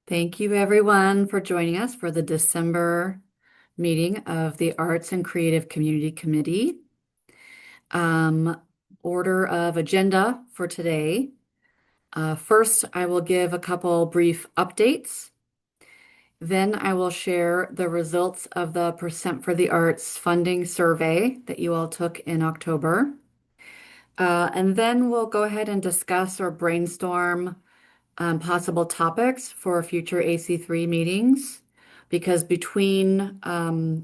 Thank you, everyone, for joining us for the December meeting of the Arts and Creative Community Committee. Um, Order of agenda for today. First, I will give a couple brief updates. Then I will share the results of the Percent for the Arts funding survey that you all took in October. And then we'll go ahead and discuss or brainstorm possible topics for future AC3 meetings, because between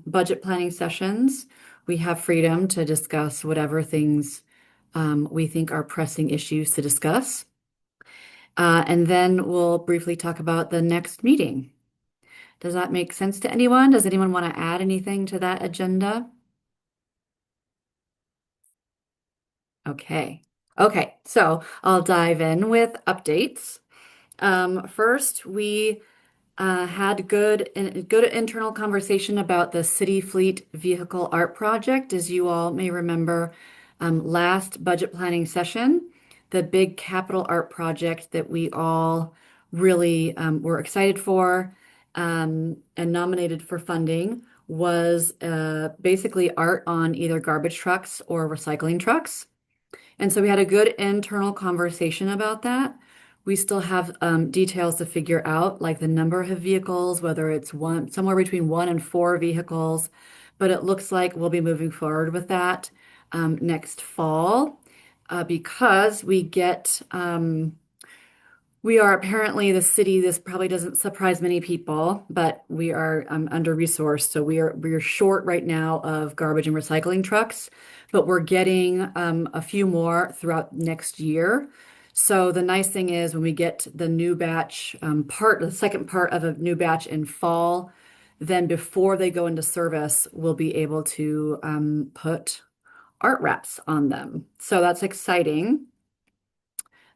budget planning sessions, we have freedom to discuss whatever things we think are pressing issues to discuss. And then we'll briefly talk about the next meeting. Does that make sense to anyone? Does anyone want to add anything to that agenda? Okay. Okay, so I'll dive in with updates. First, we had good internal conversation about the City Fleet Vehicle Art Project. As you all may remember, last budget planning session, the big capital art project that we all really were excited for and nominated for funding was basically art on either garbage trucks or recycling trucks. And so we had a good internal conversation about that. We still have details to figure out, like the number of vehicles, whether it's one, somewhere between 1 and 4 vehicles. But it looks like we'll be moving forward with that next fall because we are apparently the city. This probably doesn't surprise many people, but we are under-resourced. So we are short right now of garbage and recycling trucks, but we're getting a few more throughout next year. So the nice thing is when we get the new batch the second part of a new batch in fall, then before they go into service, we'll be able to put art wraps on them. So that's exciting.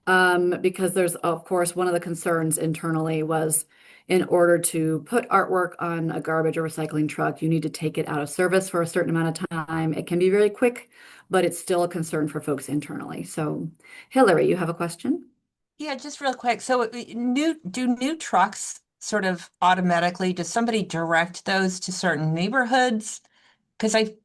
Because there's, of course, one of the concerns internally was in order to put artwork on a garbage or recycling truck, you need to take it out of service for a certain amount of time. It can be very quick, but it's still a concern for folks internally. So, Hillary, you have a question? Yeah, just real quick. So new trucks sort of automatically, does somebody direct those to certain neighborhoods? Because I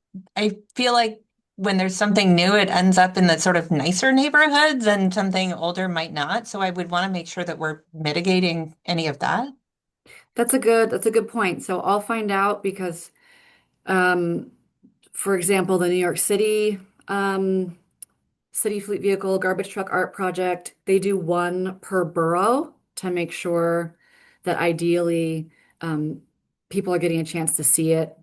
feel like when there's something new, it ends up in the sort of nicer neighborhoods and something older might not. So I would want to make sure that we're mitigating any of that. That's a good point. So I'll find out because, um, for example, the New York City City Fleet Vehicle Garbage Truck Art Project, they do one per borough to make sure that ideally um, people are getting a chance to see it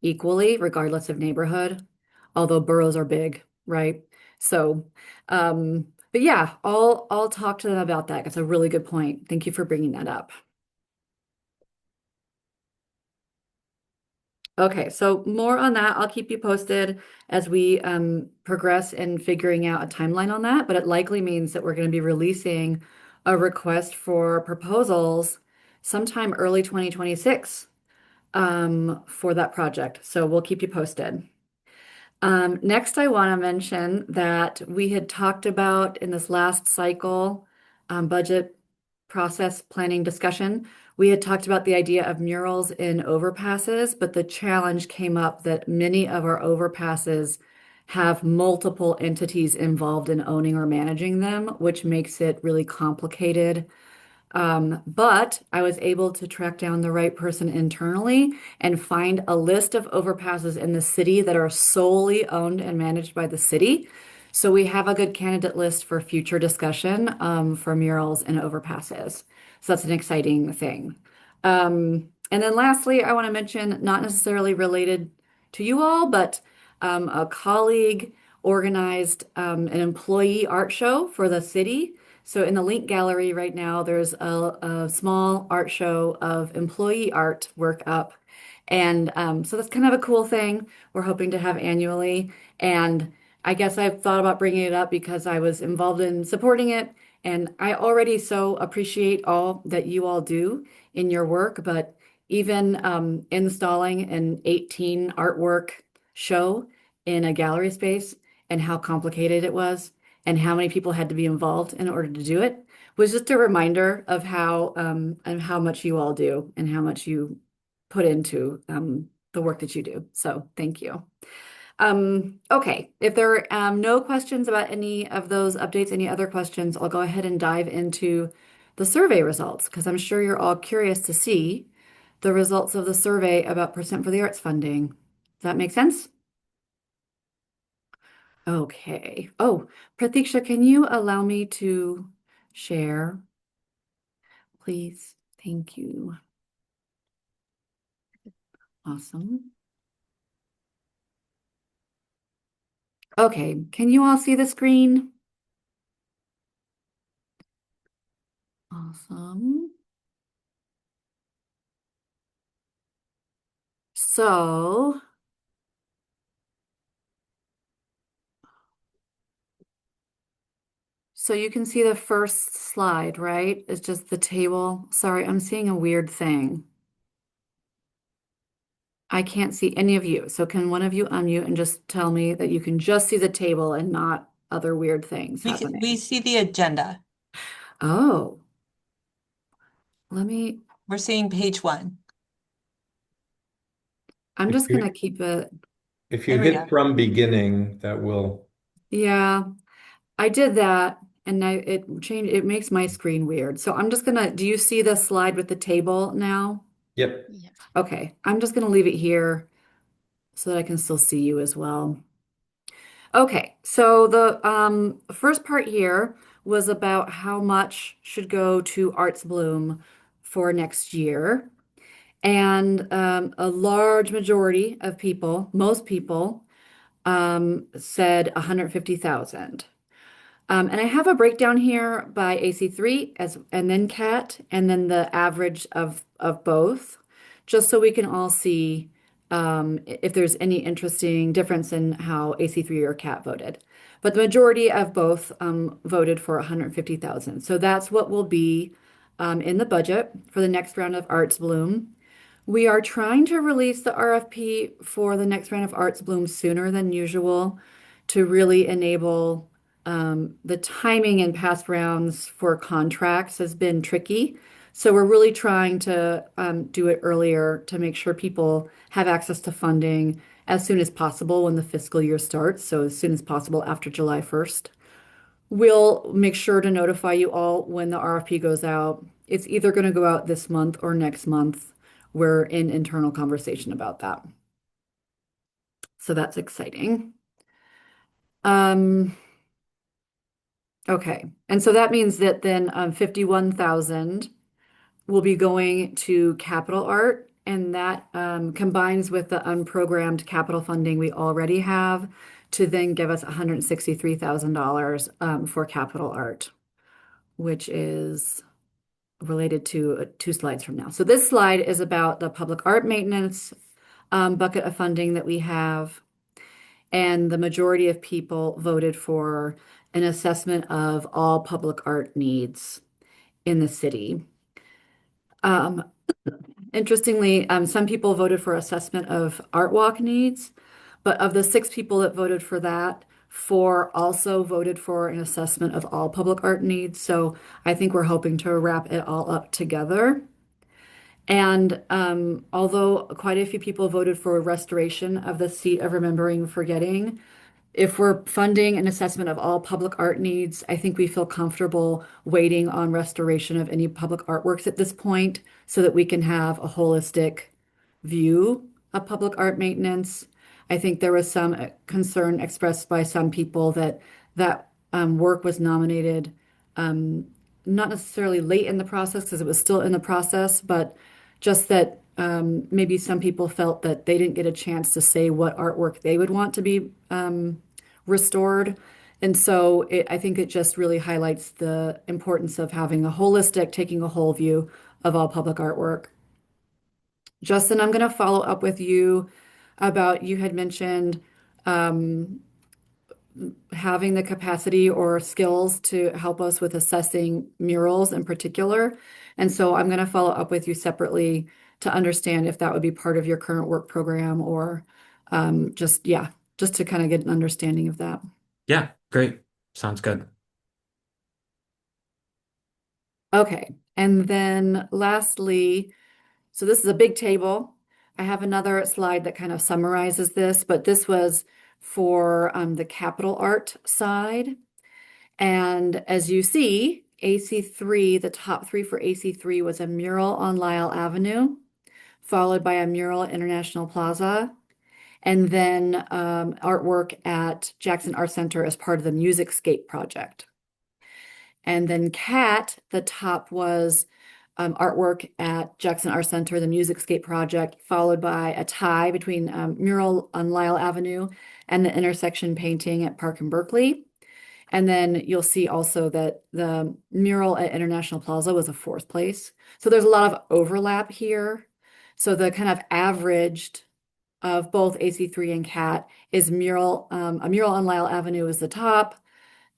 equally, regardless of neighborhood, although boroughs are big, right? So, but yeah, I'll talk to them about that. That's a really good point. Thank you for bringing that up. Okay, so more on that. I'll keep you posted as we progress in figuring out a timeline on that, but it likely means that we're going to be releasing a request for proposals sometime early 2026 for that project. So we'll keep you posted. Next, I want to mention that we had talked about in this last cycle budget process planning discussion. We had talked about the idea of murals in overpasses, but the challenge came up that many of our overpasses have multiple entities involved in owning or managing them, which makes it really complicated. But I was able to track down the right person internally and find a list of overpasses in the city that are solely owned and managed by the city. So we have a good candidate list for future discussion for murals and overpasses. So that's an exciting thing. And then lastly, I want to mention, not necessarily related to you all, but a colleague organized an employee art show for the city. So in the Link Gallery right now, there's a small art show of employee art work up. And so that's kind of a cool thing we're hoping to have annually. And I guess I've thought about bringing it up because I was involved in supporting it. And I already so appreciate all that you all do in your work. But even installing an 18 artwork show in a gallery space and how complicated it was and how many people had to be involved in order to do it was just a reminder of how and how much you all do and how much you put into the work that you do. So thank you. Okay, if there are no questions about any of those updates, any other questions, I'll go ahead and dive into the survey results because I'm sure you're all curious to see the results of the survey about percent for the arts funding. Does that make sense? Okay. Oh, Pratiksha, can you allow me to share, please? Thank you. Awesome. Okay, can you all see the screen? Awesome. So, so you can see the first slide, right? It's just the table. Sorry, I'm seeing a weird thing. I can't see any of you. So can one of you unmute and just tell me that you can just see the table and not other weird things We happening? see the agenda. Oh, let me, We're seeing page one. I'm If just gonna you keep it. if you There we hit go. from beginning, that will. Yeah, I did that and it makes my screen weird. So I'm just gonna, do you see the slide with the table now? Yep. Yeah. Okay, I'm just gonna leave it here so that I can still see you as well. Okay, so the first part here was about how much should go to Arts Bloom for next year. And a large majority of people, most people, said 150,000. And I have a breakdown here by AC3 as and then CAT and then the average of both, just so we can all see if there's any interesting difference in how AC3 or CAT voted. But the majority of both voted for 150,000. So that's what will be in the budget for the next round of Arts Bloom. We are trying to release the RFP for the next round of Arts Bloom sooner than usual to really enable the timing in past rounds for contracts has been tricky. So we're really trying to do it earlier to make sure people have access to funding as soon as possible when the fiscal year starts. So as soon as possible after July 1st. We'll make sure to notify you all when the RFP goes out. It's either going to go out this month or next month. We're in internal conversation about that. So that's exciting. Um, okay. And so that means that then 51,000 will be going to capital art, and that combines with the unprogrammed capital funding we already have to then give us $163,000 for capital art, which is related to two slides from now. So this slide is about the public art maintenance bucket of funding that we have. And the majority of people voted for an assessment of all public art needs in the city. Um, Interestingly, some people voted for assessment of art walk needs, but of the 6 people that voted for that, 4 also voted for an assessment of all public art needs. So I think we're hoping to wrap it all up together. And although quite a few people voted for restoration of the seat of remembering forgetting, if we're funding an assessment of all public art needs, I think we feel comfortable waiting on restoration of any public artworks at this point so that we can have a holistic view of public art maintenance. I think there was some concern expressed by some people that work was nominated not necessarily late in the process because it was still in the process, but just that maybe some people felt that they didn't get a chance to say what artwork they would want to be restored. And so I think it just really highlights the importance of having a holistic, taking a whole view of all public artwork. Justin, I'm going to follow up with you about you had mentioned having the capacity or skills to help us with assessing murals in particular. And so I'm going to follow up with you separately to understand if that would be part of your current work program or yeah, just to kind of get an understanding of that. Yeah, great. Sounds good. Okay. And then lastly, so this is a big table. I have another slide that kind of summarizes this, but this was for the capital art side. And as you see, AC3, the top three for AC3 was a mural on Lyle Avenue, followed by a mural at International Plaza, and then artwork at Jackson Art Center as part of the Musicscape project. And then CAT, the top was artwork at Jackson Art Center, the Musicscape project, followed by a tie between mural on Lyle Avenue and the intersection painting at Park and Berkeley. And then you'll see also that the mural at International Plaza was a fourth place. So there's a lot of overlap here. So the kind of averaged of both AC3 and CAT is a mural on Lyle Avenue is the top,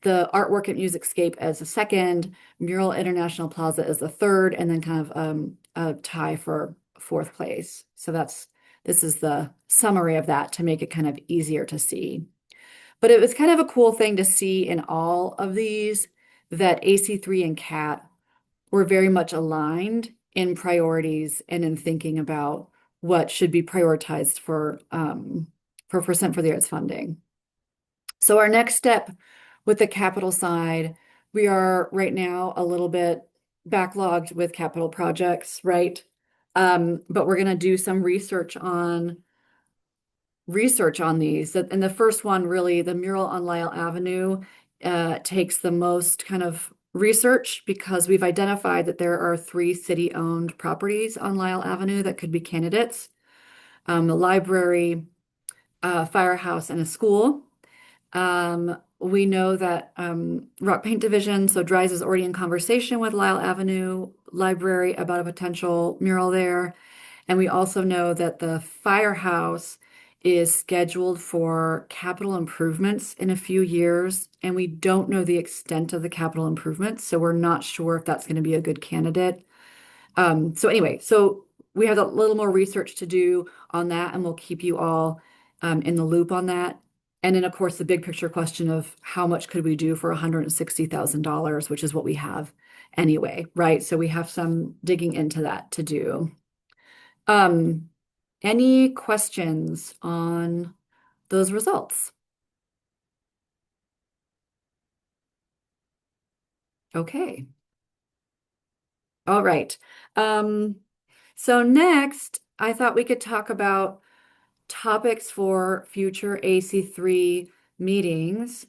the artwork at Musicscape as the second, mural International Plaza as the third, and then kind of a tie for fourth place. So this is the summary of that to make it kind of easier to see. But it was kind of a cool thing to see in all of these that AC3 and CAT were very much aligned in priorities and in thinking about what should be prioritized for percent for the arts funding. So our next step with the capital side, we are right now a little bit backlogged with capital projects, right? But we're going to do some research on these. And the first one, really, the mural on Lyle Avenue, takes the most kind of research because we've identified that there are 3 city-owned properties on Lyle Avenue that could be candidates. The library, firehouse, and a school. We know that Rock Paint Division, so Dries is already in conversation with Lyle Avenue Library about a potential mural there. And we also know that the firehouse is scheduled for capital improvements in a few years, and we don't know the extent of the capital improvements, so we're not sure if that's going to be a good candidate. So anyway, so we have a little more research to do on that, and we'll keep you all in the loop on that. And then, of course, the big picture question of how much could we do for $160,000, which is what we have anyway, right? So we have some digging into that to do. Any questions on those results? Okay. All right. So next, I thought we could talk about topics for future AC3 meetings.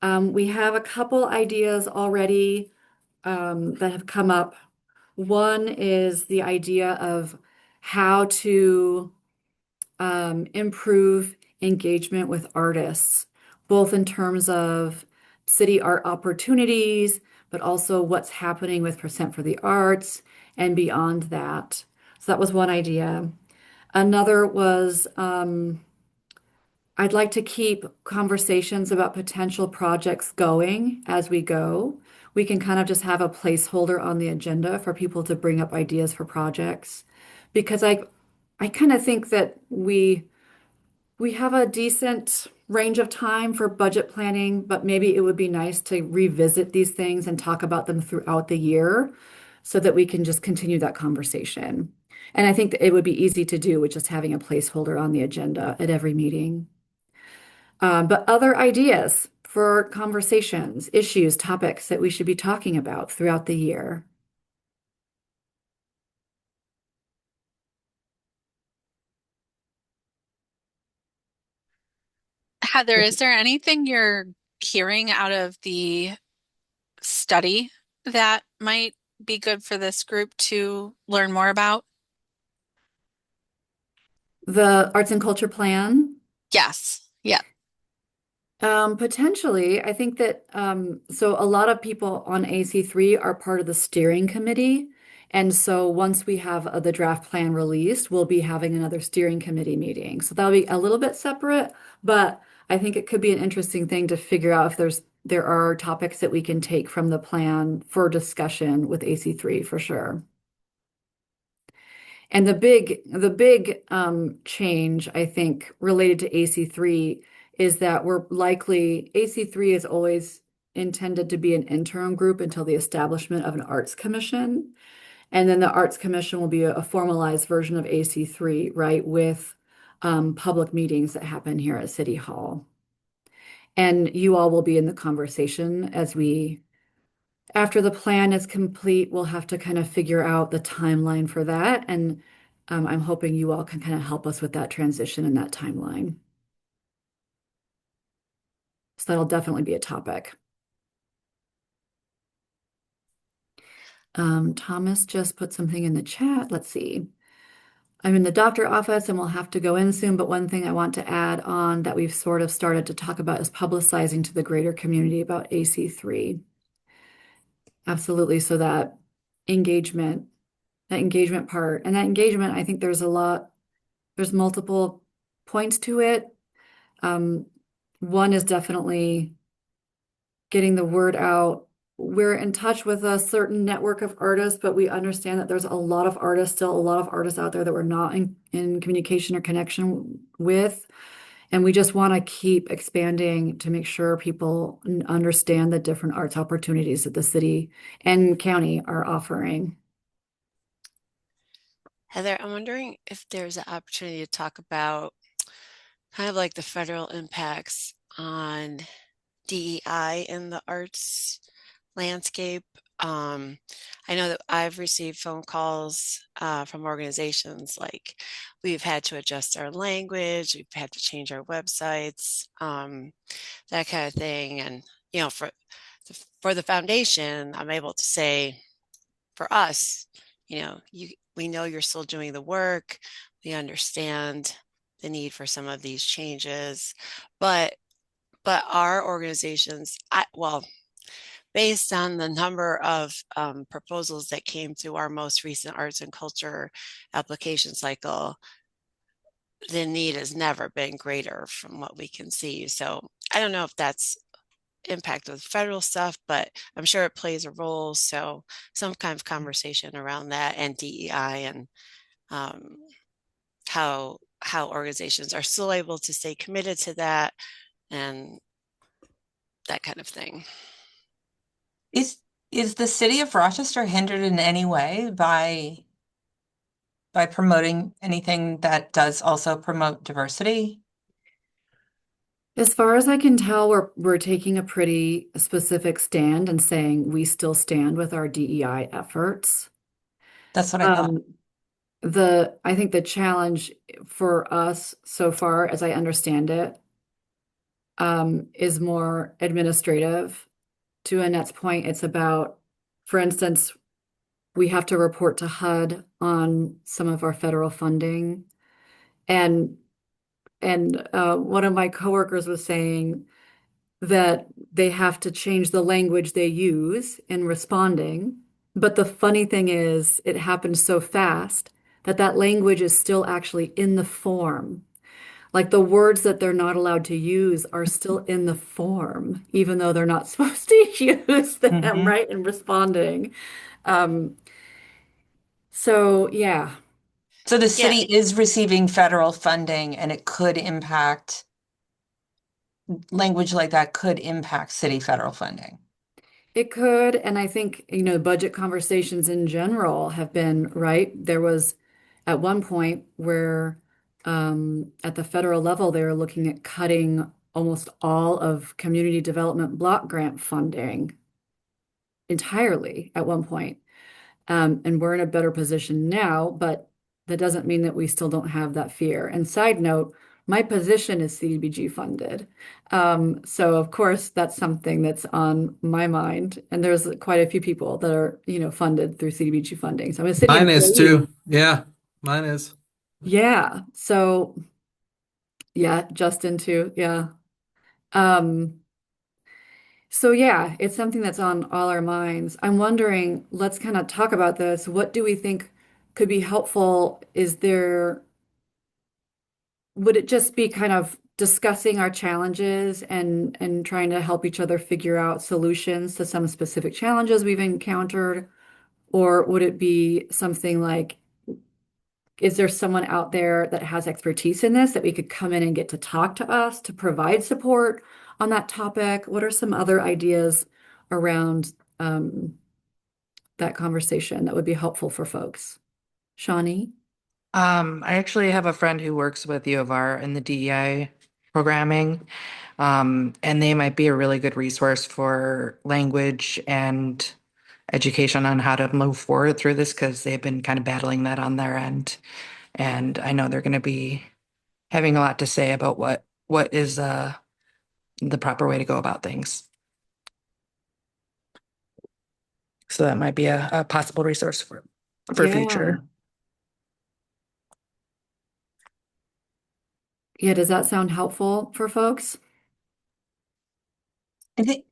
We have a couple ideas already that have come up. One is the idea of how to improve engagement with artists, both in terms of city art opportunities, but also what's happening with Percent for the Arts and beyond that. So that was one idea. Another was I'd like to keep conversations about potential projects going as we go. We can kind of just have a placeholder on the agenda for people to bring up ideas for projects because I kind of think that we have a decent range of time for budget planning, but maybe it would be nice to revisit these things and talk about them throughout the year so that we can just continue that conversation. And I think that it would be easy to do with just having a placeholder on the agenda at every meeting. But other ideas for conversations, issues, topics that we should be talking about throughout the year. Heather, is there anything you're hearing out of the study that might be good for this group to learn more about? The arts and culture plan. Yes. Yeah. Potentially, I think that so a lot of people on AC3 are part of the steering committee. And so once we have the draft plan released, we'll be having another steering committee meeting. So that'll be a little bit separate, but I think it could be an interesting thing to figure out if there are topics that we can take from the plan for discussion with AC3 for sure. And the big change, I think, related to AC3 is that we're likely, AC3 is always intended to be an interim group until the establishment of an arts commission. And then the arts commission will be a formalized version of AC3, right, with public meetings that happen here at City Hall. And you all will be in the conversation after the plan is complete, we'll have to kind of figure out the timeline for that. And I'm hoping you all can kind of help us with that transition and that timeline. So that'll definitely be a topic. Thomas just put something in the chat. Let's see. I'm in the doctor office and we'll have to go in soon, but one thing I want to add on that we've sort of started to talk about is publicizing to the greater community about AC3. Absolutely. So that engagement part, and that engagement, I think there's multiple points to it. One is definitely getting the word out. We're in touch with a certain network of artists, but we understand that there's still a lot of artists out there that we're not in communication or connection with. And we just want to keep expanding to make sure people understand the different arts opportunities that the city and county are offering. Heather, I'm wondering if there's an opportunity to talk about kind of like the federal impacts on DEI in the arts landscape. I know that I've received phone calls from organizations like we've had to adjust our language, we've had to change our websites, that kind of thing. And, you know, for the foundation, I'm able to say for us, you know, we know you're still doing the work. We understand the need for some of these changes, but our organizations, based on the number of proposals that came through our most recent arts and culture application cycle, the need has never been greater from what we can see. So I don't know if that's impact with federal stuff, but I'm sure it plays a role. So some kind of conversation around that and DEI and how organizations are still able to stay committed to that and that kind of thing. Is the city of Rochester hindered in any way by promoting anything that does also promote diversity? As far as I can tell, we're taking a pretty specific stand and saying we still stand with our DEI efforts. That's what I thought. I think the challenge for us so far, as I understand it, is more administrative. To Annette's point, it's about, for instance, we have to report to HUD on some of our federal funding. And one of my coworkers was saying that they have to change the language they use in responding. But the funny thing is, it happens so fast that language is still actually in the form. Like the words that they're not allowed to use are still in the form, even though they're not supposed to use them, right, in responding. So yeah. So the city is receiving federal funding and it could impact language like that could impact city federal funding. It could, and I think, budget conversations in general have been, right? There was at one point where at the federal level, they were looking at cutting almost all of community development block grant funding entirely at one point. And we're in a better position now, but that doesn't mean that we still don't have that fear. And side note, my position is CDBG funded. So of course, that's something that's on my mind. And there's quite a few people that are, funded through CDBG funding. So I'm a city Mine is employee. too. Yeah, mine is. Yeah. So yeah, Justin too. Yeah. So yeah, it's something that's on all our minds. I'm wondering, let's kind of talk about this. What do we think could be helpful? Would it just be kind of discussing our challenges and trying to help each other figure out solutions to some specific challenges we've encountered? Or would it be something like, is there someone out there that has expertise in this that we could come in and get to talk to us to provide support on that topic? What are some other ideas around that conversation that would be helpful for folks? Shawnee? I actually have a friend who works with U of R in the DEI programming, and they might be a really good resource for language and education on how to move forward through this because they've been kind of battling that on their end. And I know they're going to be having a lot to say about what is the proper way to go about things. So that might be a possible resource for Yeah. future. Yeah, does that sound helpful for folks? I think,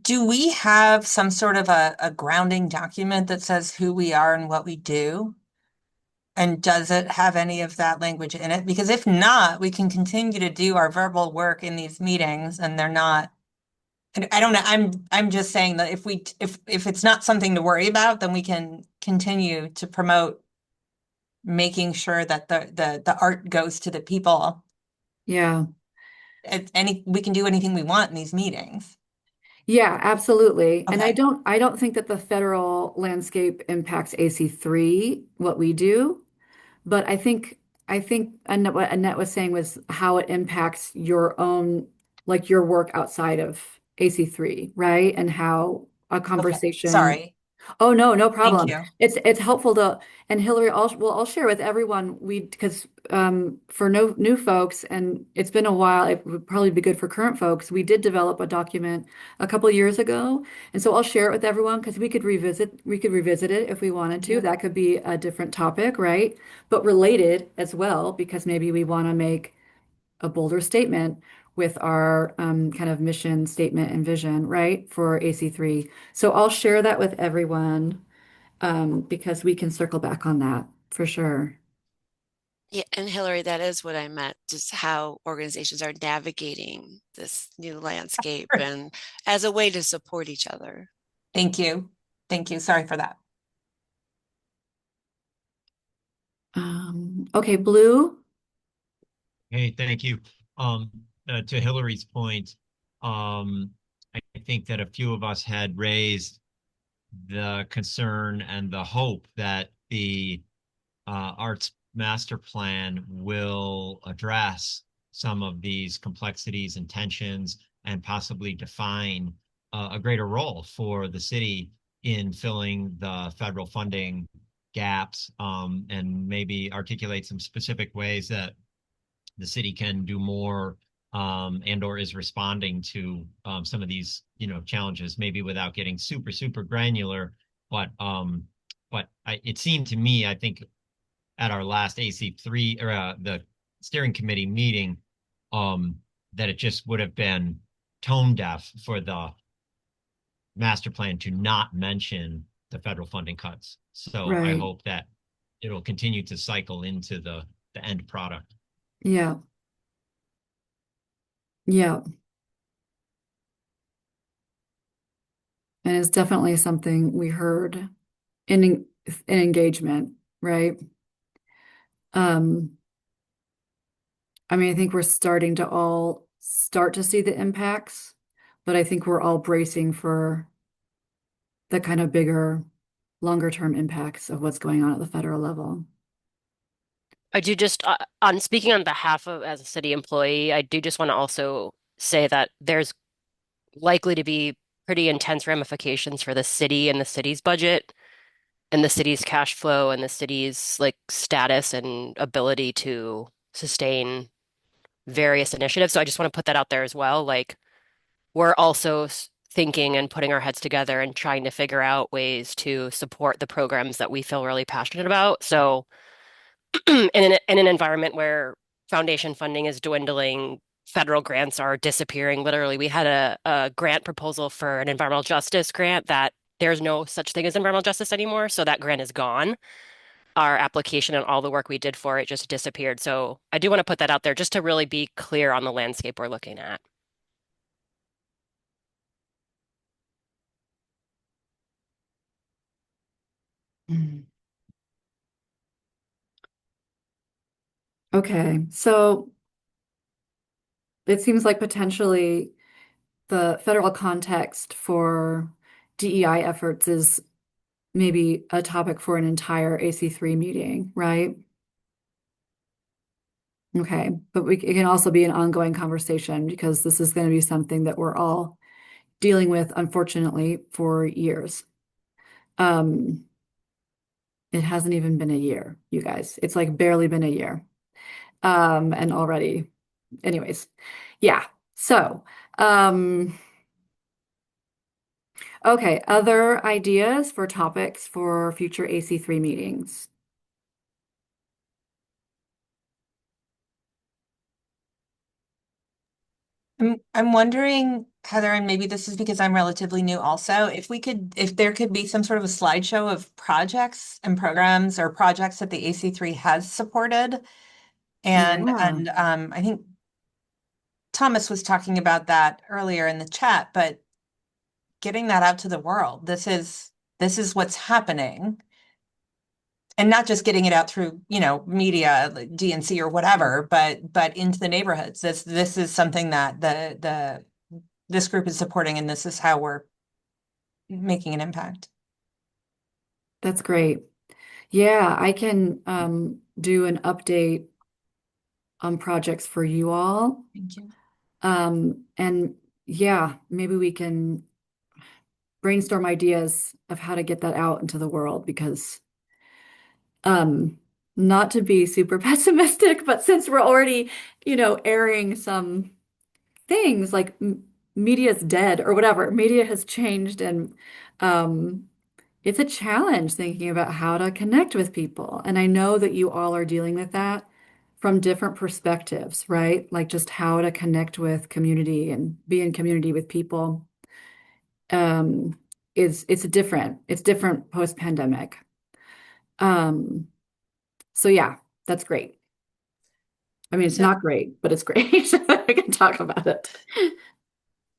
do we have some sort of a grounding document that says who we are and what we do? And does it have any of that language in it? Because if not, we can continue to do our verbal work in these meetings and they're not. And I don't know, I'm just saying that if it's not something to worry about, then we can continue to promote making sure that the art goes to the people. Yeah. We can do anything we want in these meetings. Yeah, absolutely. And Okay. I don't think that the federal landscape impacts AC3, what we do, but I think Annette, what Annette was saying was how it impacts your own, like your work outside of AC3, right? And how a Okay, conversation. sorry. Oh, no, no Thank problem. you. It's helpful to, and Hillary, I'll share with everyone, because for no new folks, and it's been a while, it would probably be good for current folks. We did develop a document a couple years ago, and so I'll share it with everyone because we could revisit it if we wanted to. Yeah. That could be a different topic, right? But related as well, because maybe we want to make a bolder statement with our kind of mission statement and vision, right, for AC3. So I'll share that with everyone because we can circle back on that for sure. Yeah, and Hillary, that is what I meant, just how organizations are navigating this new landscape and as a way to support each other. Thank you. Thank you. Sorry for that. Okay, Blue. Hey, thank you. To Hillary's point, I think that a few of us had raised the concern and the hope that the arts master plan will address some of these complexities and tensions and possibly define a greater role for the city in filling the federal funding gaps, and maybe articulate some specific ways that the city can do more, and or is responding to some of these challenges, maybe without getting super granular. But it seemed to me, I think at our last AC3 or the steering committee meeting, that it just would have been tone deaf for the master plan to not mention the federal funding cuts. So I Right. hope that it'll continue to cycle into the end product. Yeah. Yeah. And it's definitely something we heard in engagement, right? Um, I mean, I think we're starting to all start to see the impacts, but I think we're all bracing for the kind of bigger, longer term impacts of what's going on at the federal level. I do just, on speaking on behalf of as a city employee, I do just want to also say that there's likely to be pretty intense ramifications for the city and the city's budget and the city's cash flow and the city's like status and ability to sustain various initiatives. So I just want to put that out there as well. Like we're also thinking and putting our heads together and trying to figure out ways to support the programs that we feel really passionate about. So in an environment where foundation funding is dwindling, federal grants are disappearing. Literally, we had a grant proposal for an environmental justice grant that there's no such thing as environmental justice anymore. So that grant is gone. Our application and all the work we did for it just disappeared. So I do want to put that out there just to really be clear on the landscape we're looking at. Mm. Okay, so it seems like potentially the federal context for DEI efforts is maybe a topic for an entire AC3 meeting, right? Okay, but it can also be an ongoing conversation because this is going to be something that we're all dealing with, unfortunately, for years. Um, it hasn't even been a year, you guys. It's like barely been a year. And already, anyways, yeah. So, okay, other ideas for topics for future AC3 meetings? I'm wondering, Heather, and maybe this is because I'm relatively new also, if there could be some sort of a slideshow of projects and programs or projects that the AC3 has supported. And Yeah. I think Thomas was talking about that earlier in the chat, but getting that out to the world, this is what's happening. And not just getting it out through, media, like DNC or whatever, but into the neighborhoods. This is something that this group is supporting, and this is how we're making an impact. That's great. Yeah, I can do an update on projects for you all. Thank you. And yeah, maybe we can brainstorm ideas of how to get that out into the world because not to be super pessimistic, but since we're already, airing some things like media's dead or whatever, media has changed and um it's a challenge thinking about how to connect with people. And I know that you all are dealing with that from different perspectives, right? Like just how to connect with community and be in community with people. Um, it's different post-pandemic. Um, so yeah, that's great. I mean, it's So not great, but it's great. I can talk about it.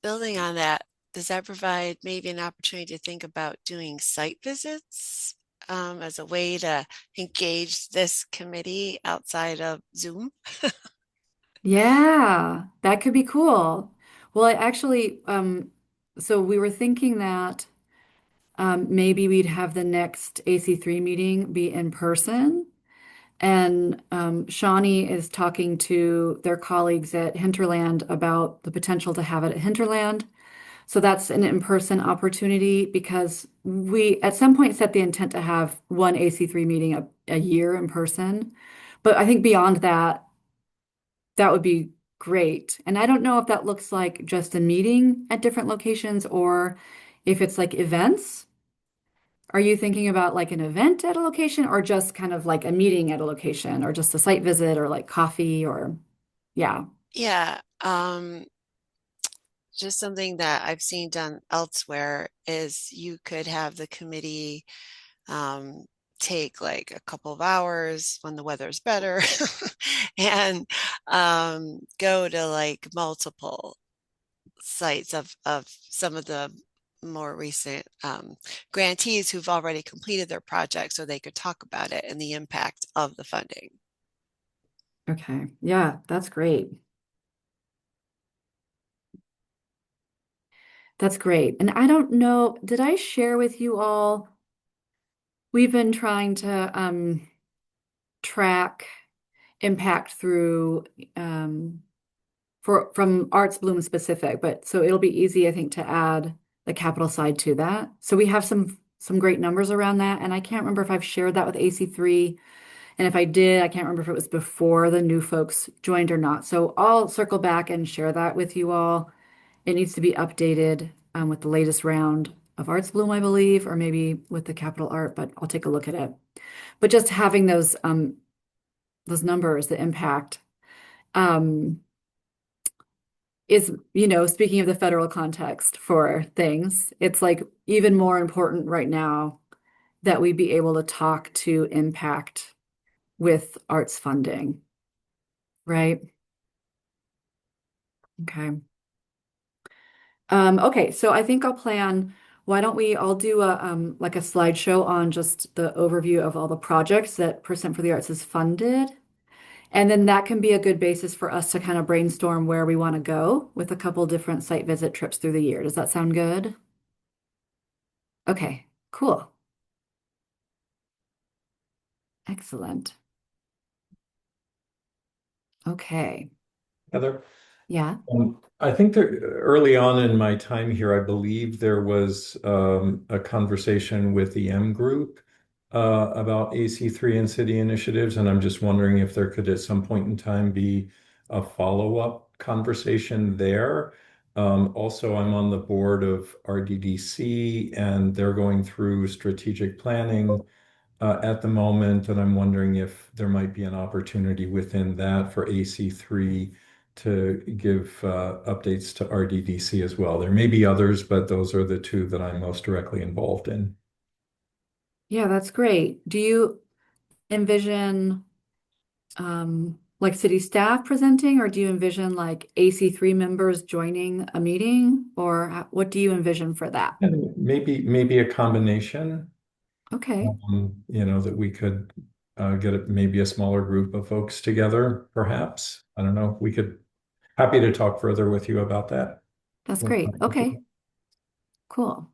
building on that, does that provide maybe an opportunity to think about doing site visits as a way to engage this committee outside of Zoom? Yeah, that could be cool. Well, I actually, so we were thinking that maybe we'd have the next AC3 meeting be in person. And Shawnee is talking to their colleagues at Hinterland about the potential to have it at Hinterland. So that's an in-person opportunity because we at some point set the intent to have one AC3 meeting a year in person. But I think beyond that, that would be great. And I don't know if that looks like just a meeting at different locations or if it's like events. Are you thinking about like an event at a location or just kind of like a meeting at a location or just a site visit or like coffee or yeah. Yeah, just something that I've seen done elsewhere is you could have the committee um, take like a couple of hours when the weather's better and go to like multiple sites of some of the more recent grantees who've already completed their project so they could talk about it and the impact of the funding. Okay. Yeah, that's great. That's great. And I don't know, did I share with you all? We've been trying to track impact through from Arts Bloom specific, but so it'll be easy, I think, to add the capital side to that. So we have some great numbers around that, and I can't remember if I've shared that with AC3, and if I did, I can't remember if it was before the new folks joined or not. So I'll circle back and share that with you all. It needs to be updated with the latest round of Arts Bloom, I believe, or maybe with the capital art, but I'll take a look at it. But just having those numbers, the impact, um, is, speaking of the federal context for things, it's like even more important right now that we be able to talk to impact with arts funding, right? Okay. Okay, so I think I'll plan, why don't we all do a like a slideshow on just the overview of all the projects that Percent for the Arts is funded. And then that can be a good basis for us to kind of brainstorm where we want to go with a couple different site visit trips through the year. Does that sound good? Okay, cool. Excellent. Okay. Heather, Yeah. I think that early on in my time here, I believe there was a conversation with the M Group about AC3 and city initiatives, and I'm just wondering if there could at some point in time be a follow-up conversation there. Also, I'm on the board of RDDC, and they're going through strategic planning at the moment, and I'm wondering if there might be an opportunity within that for AC3 to give updates to RDDC as well. There may be others, but those are the two that I'm most directly involved in. Yeah, that's great. Do you envision like city staff presenting, or do you envision like AC3 members joining a meeting, or what do you envision for that? And maybe a combination, Okay, that we could get maybe a smaller group of folks together, perhaps. I don't know. We could, happy to talk further with you about that. that's great. Okay, cool.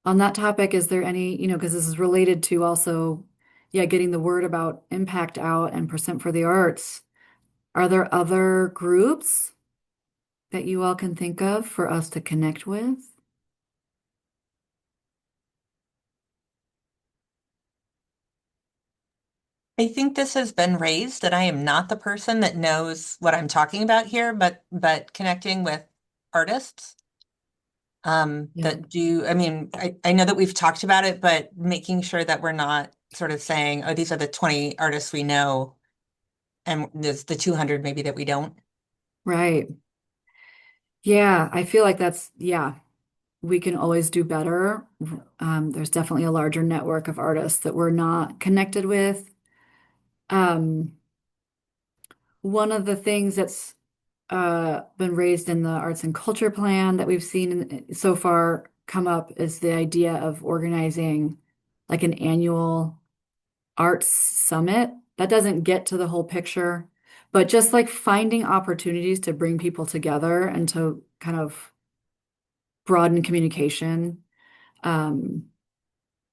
On that topic, is there any, because this is related to also, yeah, getting the word about impact out and percent for the arts. Are there other groups that you all can think of for us to connect with? I think this has been raised that I am not the person that knows what I'm talking about here, but connecting with artists Yeah. that do, I mean, I know that we've talked about it, but making sure that we're not sort of saying, oh, these are the 20 artists we know, and there's the 200 maybe that we don't. Right. Yeah, I feel like yeah, we can always do better. There's definitely a larger network of artists that we're not connected with. Um, One of the things that's been raised in the arts and culture plan that we've seen so far come up is the idea of organizing like an annual arts summit. That doesn't get to the whole picture, but just like finding opportunities to bring people together and to kind of broaden communication. Um,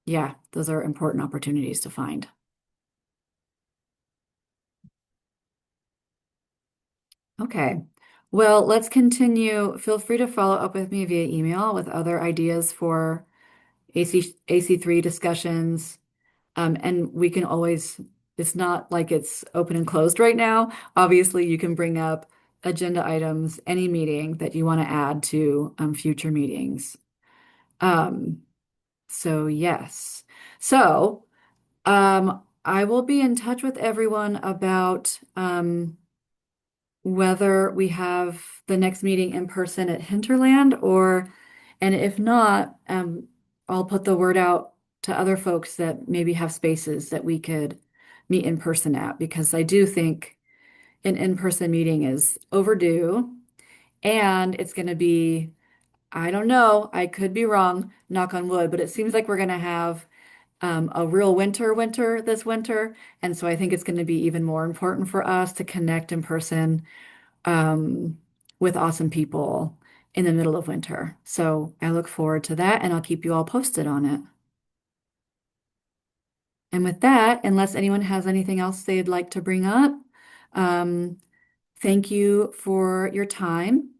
yeah, those are important opportunities to find. Okay. Well, let's continue. Feel free to follow up with me via email with other ideas for AC3 discussions. And we can always, it's not like it's open and closed right now. Obviously, you can bring up agenda items, any meeting that you want to add to future meetings. Um, so yes. So I will be in touch with everyone about whether we have the next meeting in person at Hinterland and if not, I'll put the word out to other folks that maybe have spaces that we could meet in person at, because I do think an in-person meeting is overdue, and it's going to be, I don't know, I could be wrong, knock on wood, but it seems like we're going to have a real winter this winter. And so I think it's going to be even more important for us to connect in person um, with awesome people in the middle of winter. So I look forward to that, and I'll keep you all posted on it. And with that, unless anyone has anything else they'd like to bring up, um, thank you for your time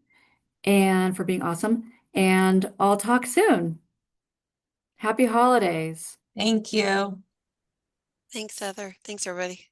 and for being awesome. And I'll talk soon. Happy holidays. Thank you. Thanks, Heather. Thanks, everybody.